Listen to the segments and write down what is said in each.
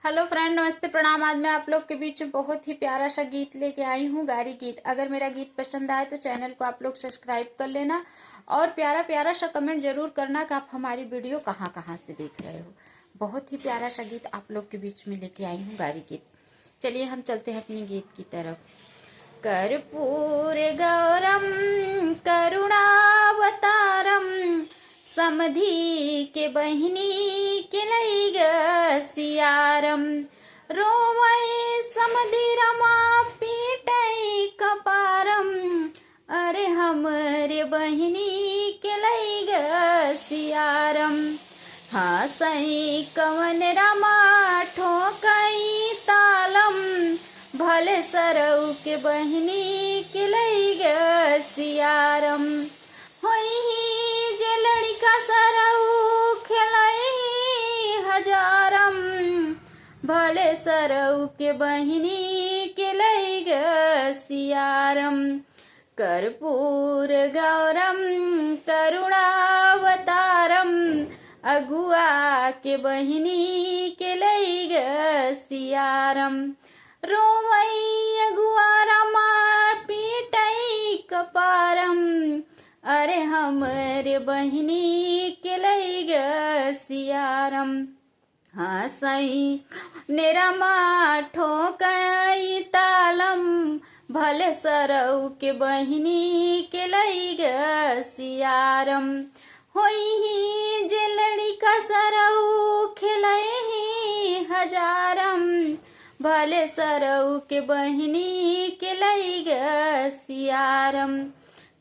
Hello friend, नमस्ते, प्रणाम। आज मैं आप लोग के बीच में बहुत ही प्यारा सा गीत लेके आई हूँ, गारी गीत। अगर मेरा गीत पसंद आए तो चैनल को आप लोग सब्सक्राइब कर लेना और प्यारा प्यारा सा कमेंट जरूर करना कि आप हमारी वीडियो कहाँ कहाँ से देख रहे हो। बहुत ही प्यारा सा गीत आप लोग के बीच में लेके आई हूँ, गारी गीत। चलिए हम चलते हैं अपनी गीत की तरफ। कर्पूर गौरम करुणावतारम समधि के बहिनी के लई सियारम रोवै समधि रमा पीटै कपारम अरे हमरे बहिनी के लई सियारम हंसई कवन रमा ठोकई तालम भले सरऊ के बहिनी के लई सियारम होई जे लड़का सरऊ खेलई हजारम भले सरऊ के बहिनी के लई सियारम कर्पूर गौरम करुणावतारम अगुआ के बहिनी के लई सियारम रोवई अगुआ रमा पीटई कपारम अरे हमरे बहिनी के लई सियारम हंसई निरमा ठोकई तालम भले सरऊ के बहिनी के लई सियारम होई जे लड़का सरऊ खेलई हजारम भले सरऊ के बहिनी के लई सियारम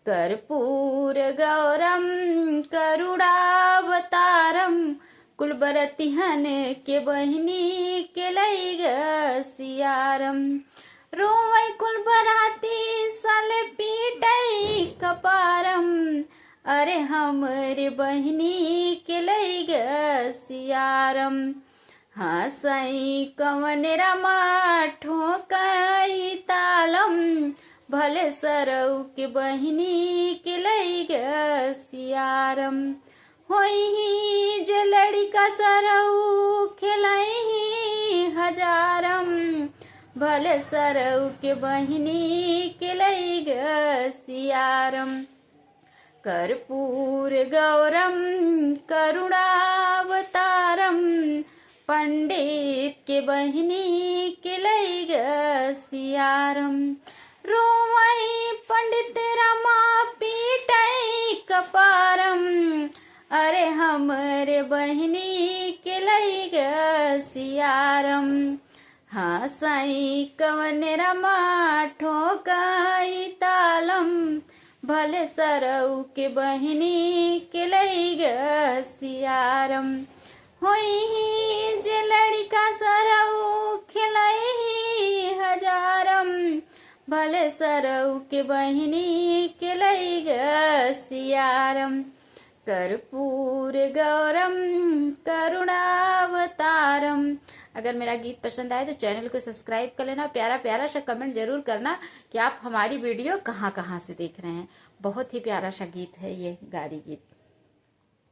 कर्पूर गौरम करुणावतारम कुलबरतिहन के बहिनी के लई सियारम रोवै कुलबराती साले पीटई कपारम अरे हमरे बहिनी के लई सियारम हंसई कवन रमा ठोकई तालम भले सरऊ के बहिनी के लई सियारम होई जे लड़का सरऊ खेलई हजारम भले सरऊ के बहिनी के लई सियारम कर्पूर गौरम करुणावतारम पंडित के बहिनी के लई सियारम रोवई पंडित रमा पीटई कपारम अरे हमरे बहिनी के लई सियारम हंसई कवन रमा ठोकई तालम भले सरऊ के बहिनी के लई सियारम होई जे लड़का सरऊ खेलई हजारम भले सरऊ के बहिनी के लई सियारम कर्पूर गौरम करुणावतारम। अगर मेरा गीत पसंद आए तो चैनल को सब्सक्राइब कर लेना, प्यारा प्यारा सा कमेंट जरूर करना कि आप हमारी वीडियो कहाँ कहाँ से देख रहे हैं। बहुत ही प्यारा सा गीत है ये, गारी गीत।